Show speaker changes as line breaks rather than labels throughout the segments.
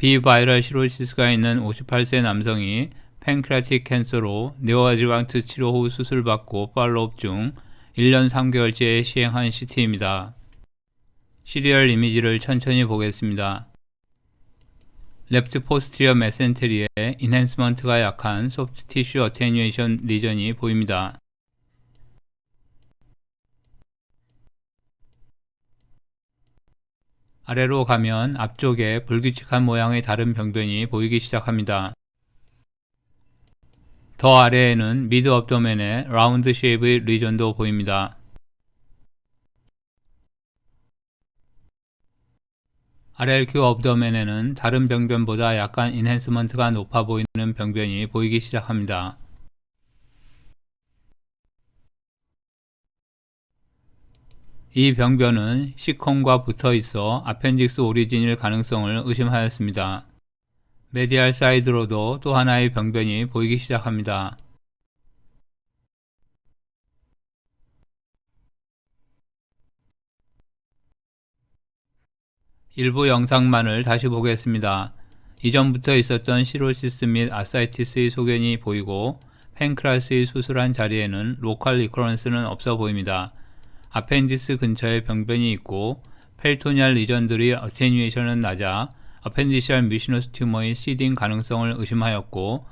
비바이럴 시로시스가 있는 58세 남성이 팬크리아틱 캔서로 네오아드반트 치료 후 수술받고 팔로업 중 1년 3개월째 시행한 CT입니다. 시리얼 이미지를 천천히 보겠습니다. 레프트 포스티리어 메센테리에 인핸스먼트가 약한 소프트 티슈 어테뉴에이션 리전이 보입니다. 아래로 가면 앞쪽에 불규칙한 모양의 다른 병변이 보이기 시작합니다. 더 아래에는 미드 업도멘의 라운드 쉐입의 리전도 보입니다. RLQ 업도멘에는 다른 병변보다 약간 인핸스먼트가 높아 보이는 병변이 보이기 시작합니다. 이 병변은 C콘과 붙어 있어 아펜딕스 오리진일 가능성을 의심하였습니다. 메디알 사이드로도 또 하나의 병변이 보이기 시작합니다. 일부 영상만을 다시 보겠습니다. 이전부터 있었던 시로시스 및 아사이티스의 소견이 보이고 팬크라스의 수술한 자리에는 로컬 리커런스는 없어 보입니다. 아펜디스 근처에 병변이 있고 페리토니알 리전들의 어테뉴에이션은 낮아 아펜디시알 뮤시너스 튜머의 시딩 가능성을 의심하였고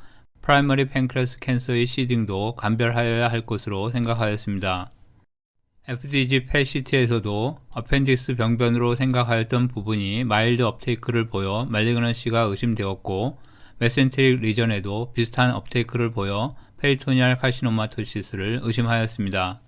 프라이머리 팬크레스 캔서의 시딩도 감별하여야 할 것으로 생각하였습니다. FDG 펫CT에서도 어펜디스 병변으로 생각하였던 부분이 마일드 업테이크를 보여 말리그넌시가 의심되었고 메센테릭 리전에도 비슷한 업테이크를 보여 페리토니알 카시노마토시스를 의심하였습니다.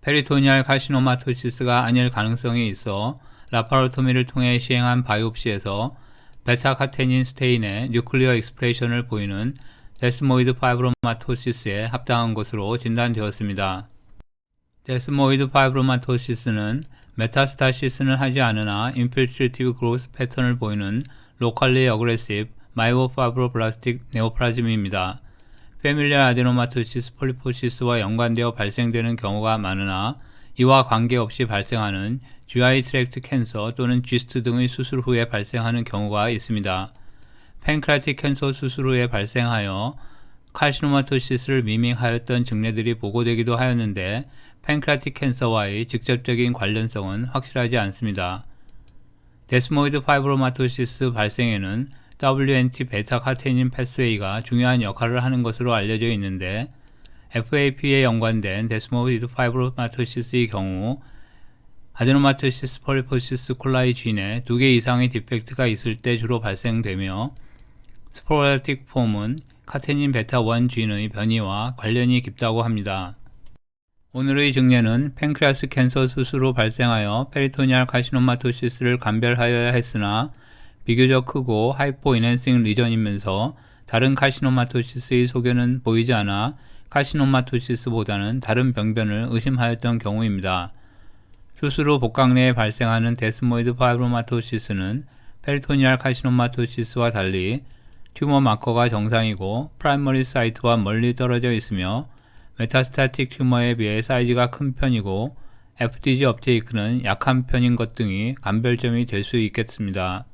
페리토니알 카시노마토시스가 아닐 가능성이 있어 라파로토미를 통해 시행한 바이옵시에서 베타카테닌 스테인의 뉴클리어 익스프레션을 보이는 데스모이드 파이브로마토시스에 합당한 것으로 진단되었습니다. 데스모이드 파이브로마토시스는 메타스타시스는 하지 않으나 인필트레이티브 그로스 패턴을 보이는 로컬리 어그레시브 마이오파이브로블라스틱 네오플라즘입니다. 패밀리얼 아데노마토시스 폴리포시스와 연관되어 발생되는 경우가 많으나 이와 관계없이 발생하는 GI 트랙트 캔서 또는 GIST 등의 수술 후에 발생하는 경우가 있습니다. 팬크리아틱 캔서 수술 후에 발생하여 칼시노마토시스를 미밍하였던 증례들이 보고되기도 하였는데 팬크리아틱 캔서와의 직접적인 관련성은 확실하지 않습니다. 데스모이드 파이브로마토시스 발생에는 WNT 베타카테닌 패스웨이가 중요한 역할을 하는 것으로 알려져 있는데 FAP에 연관된 데스모이드 파이브로마토시스의 경우 아데노마토시스 폴리포시스 콜라이 진에 2개 이상의 디펙트가 있을 때 주로 발생되며 스포라틱 폼은 카테닌 베타 1 진의 변이와 관련이 깊다고 합니다. 오늘의 증례는 팬크리아스 캔서 수술 후 발생하여 페리토니알 카시노마토시스를 감별하여야 했으나 비교적 크고 하이포 인핸싱 리전이면서 다른 카시노마토시스의 소견은 보이지 않아 카시노마토시스보다는 다른 병변을 의심하였던 경우입니다. 수술 후 복강 내에 발생하는 데스모이드 파이브로마토시스는 페리토니알 카시노마토시스와 달리 튜머 마커가 정상이고 프라이머리 사이트와 멀리 떨어져 있으며 메타스타틱 튜머에 비해 사이즈가 큰 편이고 FDG 업테이크는 약한 편인 것 등이 감별점이 될 수 있겠습니다.